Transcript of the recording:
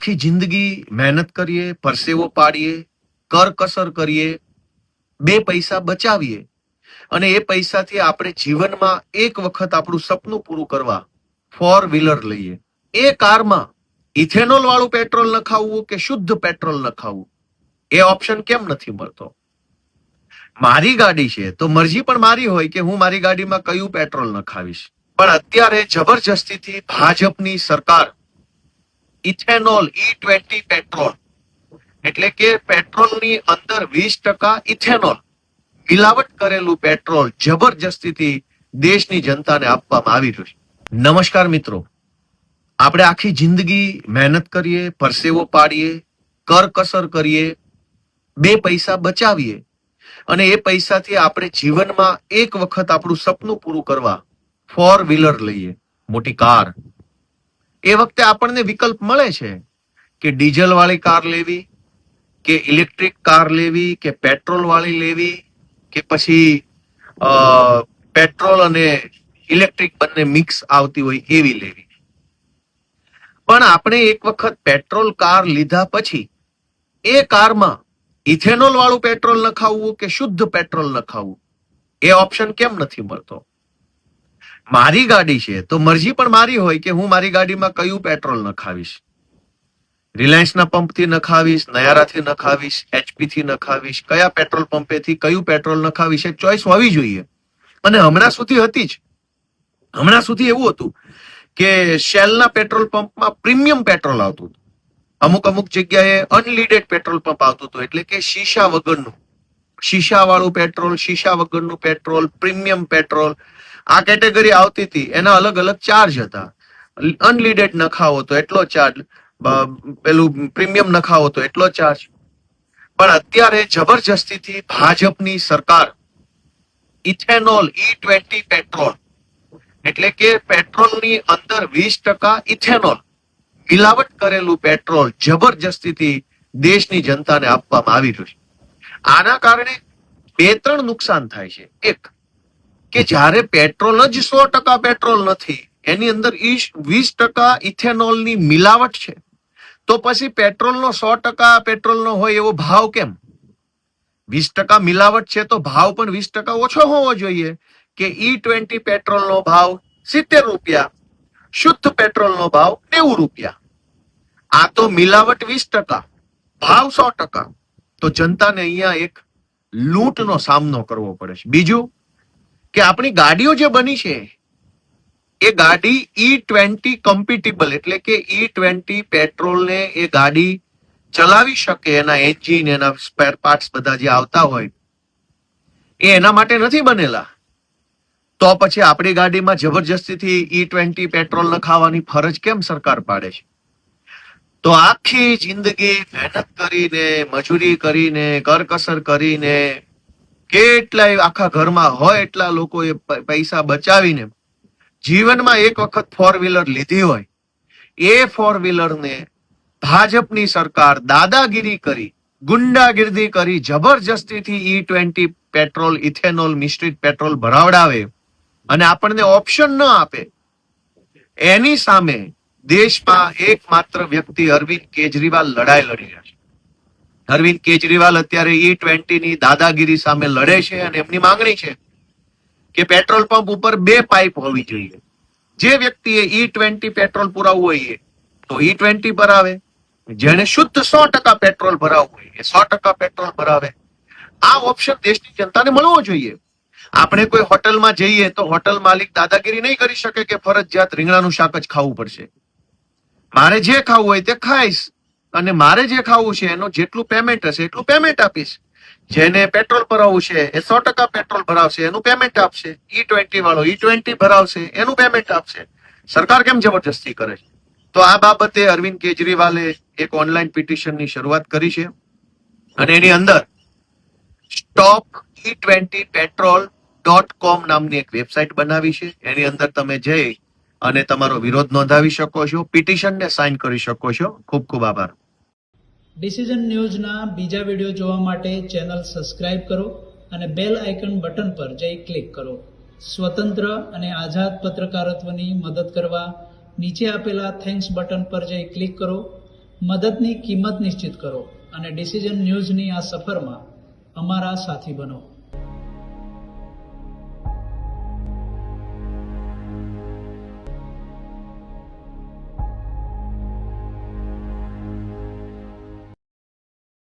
આખી જિંદગી મહેનત કરીએ, પરસેવો પાડીએ, કરકસર કરીએ, બે પૈસા બચાવીએ અને એ પૈસાથી આપણે જીવનમાં એક વખત આપણું સપનું પૂરું કરવા 4 વ્હીલર લઈએ. એ કારમાં ઇથેનોલ વાળું પેટ્રોલ નખાવવું કે શુદ્ધ પેટ્રોલ નખાવવું એ ઓપ્શન કેમ નથી મળતો? મારી ગાડી છે તો મરજી પણ મારી હોય કે હું મારી ગાડીમાં કયું પેટ્રોલ નખાવીશ. પણ અત્યારે જબરજસ્તીથી ભાજપની સરકાર ઇથેનોલ E20 પેટ્રોલ એટલે કે પેટ્રોલની અંદર 20% ઇથેનોલ મિલાવટ કરેલું પેટ્રોલ જબરજસ્તીથી દેશની જનતાને આપવામાં આવી રહ્યું છે. નમસ્કાર મિત્રો, આપણે આખી જિંદગી મહેનત કરીએ, પરસેવો પાડીએ, કરકસર કરીએ, બે પૈસા બચાવીએ અને એ પૈસાથી આપણે જીવનમાં એક વખત આપણું સપનું પૂરું કરવા 4 વ્હીલર લઈએ, મોટી કાર. એ વખતે આપણને વિકલ્પ મળે છે કે ડીઝલ વાળી કાર લેવી કે ઇલેક્ટ્રિક કાર લેવી કે પેટ્રોલ વાળી લેવી કે પછી પેટ્રોલ અને ઇલેક્ટ્રિક બંને મિક્સ આવતી હોય એવી લેવી. પણ આપણે એક વખત પેટ્રોલ કાર લીધા પછી એ કારમાં ઇથેનોલ વાળું પેટ્રોલ નખાવવું કે શુદ્ધ પેટ્રોલ નખાવવું એ ઓપ્શન કેમ નથી મળતો? મારી ગાડી છે તો મરજી પણ મારી હોય કે હું મારી ગાડીમાં કયું પેટ્રોલ નખાવીશ. રિલાયન્સના પંપથી નખાવીશ, નયારાથી નખાવીશ, HP થી નખાવીશ, કયા પેટ્રોલ પંપેથી કયું પેટ્રોલ નખાવીશ એ ચોઈસ હોવી જોઈએ. અને હમણાં સુધી હતી જ. હમણાં સુધી એવું હતું કે શેલના પેટ્રોલ પંપમાં પ્રીમિયમ પેટ્રોલ આવતું હતું. અમુક જગ્યાએ અનલીડેડ પેટ્રોલ પંપ આવતું હતું, એટલે કે શીશા વગરનું, શીશા વાળું પેટ્રોલ, શીશા વગરનું પેટ્રોલ, પ્રીમિયમ પેટ્રોલ, આ કેટેગરી આવતી હતી. એના અલગ અલગ ચાર્જ હતા. અનલીડેડ નખાવો તો એટલો ચાર્જ, પેલું પ્રીમિયમ નખાવો તો એટલો ચાર્જ. પણ અત્યારે જબરજસ્તીથી ભાજપની સરકાર ઇથેનોલ E20 પેટ્રોલ એટલે કે પેટ્રોલની અંદર 20% ઇથેનોલ મિલાવટ કરેલું પેટ્રોલ જબરજસ્તીથી દેશની જનતાને આપવામાં આવી રહ્યું છે. આના કારણે 2-3 નુકસાન થાય છે. એક કે જ્યારે પેટ્રોલ જ 100% પેટ્રોલ નથી, એની અંદર 20% ઇથેનોલની મિલાવટ છે, તો પછી પેટ્રોલનો 100% પેટ્રોલનો હોય એવો ભાવ કેમ? 20% મિલાવટ છે તો ભાવ પણ 20% ઓછો હોવો જોઈએ કે E20 પેટ્રોલનો ભાવ 70 રૂપિયા, શુદ્ધ પેટ્રોલનો ભાવ 90 રૂપિયા. આ તો મિલાવટ 20%, ભાવ 100%. તો જનતાને અહીંયા એક લૂંટનો સામનો કરવો પડે છે. બીજું કે આપણી ગાડીઓ જે બની છે એ ગાડી E20 કમ્પિટેબલ એટલે કે E20 પેટ્રોલને એ ગાડી ચલાવી શકે, એના એન્જિન, એના સ્પેર પાર્ટ્સ બધા જે આવતા હોય એ એના માટે નથી બનેલા. તો પછી આપણી ગાડીમાં જબરજસ્તીથી E20 પેટ્રોલ નખાવવાની ફરજ કેમ સરકાર પાડે છે? તો આખી જિંદગી મહેનત કરીને, મજૂરી કરીને, કરકસર કરીને, કેટલાય આખા ઘરમાં હોય એટલા લોકોએ પૈસા બચાવીને જીવનમાં એક વખત 4 વ્હીલર લીધી હોય, એ 4 વ્હીલરને ભાજપની સરકાર દાદાગીરી કરી, ગુંડાગીરી કરી, જબરજસ્તીથી E20 પેટ્રોલ, ઇથેનોલ મિશ્રિત પેટ્રોલ ભરાવડાવે અને આપણને ઓપ્શન ન આપે. એની સામે દેશમાં એકમાત્ર વ્યક્તિ અરવિંદ કેજરીવાલ લડાઈ લડી રહ્યા છે. અરવિંદ કેજરીવાલ અત્યારે E20 ની દાદાગીરી સામે લડે છે અને એમની માંગણી છે કે પેટ્રોલ પંપ ઉપર 2 પાઇપ હોવી જોઈએ. જે વ્યક્તિએ E20 પેટ્રોલ પુરાવવું હોય તો E20 ભરાવે, જેને શુદ્ધ 100% પેટ્રોલ ભરાવવું હોય એ 100% પેટ્રોલ ભરાવે. આ ઓપ્શન દેશની જનતાને મળવો જોઈએ. આપણે કોઈ હોટલમાં જઈએ તો હોટલ માલિક દાદાગીરી નહીં કરી શકે કે ફરજિયાત રીંગણાનું શાક જ ખાવું પડશે. મારે જે ખાવું હોય તે ખાઈશ અને મારે જે ખાવું છે એનું જેટલું પેમેન્ટ હશે એટલું પેમેન્ટ આપીશ. જેને પેટ્રોલ ભરાવવું છે એ 100% પેટ્રોલ ભરાવશે, એનું પેમેન્ટ આપશે. E20 વાળો E20 ભરાવશે, એનું પેમેન્ટ આપશે. સરકાર કેમ જબરજસ્તી કરે છે? તો આ બાબતે અરવિંદ કેજરીવાલે એક ઓનલાઈન પિટિશનની શરૂઆત કરી છે અને એની અંદર stop-E20petrol.com નામની એક વેબસાઇટ બનાવી છે. એની અંદર તમે જઈ અને તમારો વિરોધ નોંધાવી શકો છો, પિટિશનને સાઇન કરી શકો છો. ખૂબ ખૂબ આભાર. ડિસિઝન ન્યૂઝના બીજા વિડીયો જોવા માટે ચેનલ સબસ્ક્રાઇબ કરો અને બેલ આઇકન બટન પર જઈ ક્લિક કરો. સ્વતંત્ર અને આઝાદ પત્રકારત્વની મદદ કરવા નીચે આપેલા થેન્ક્સ બટન પર જઈ ક્લિક કરો, મદદની કિંમત નિશ્ચિત કરો અને ડિસિઝન ન્યૂઝની આ સફરમાં અમારા સાથી બનો.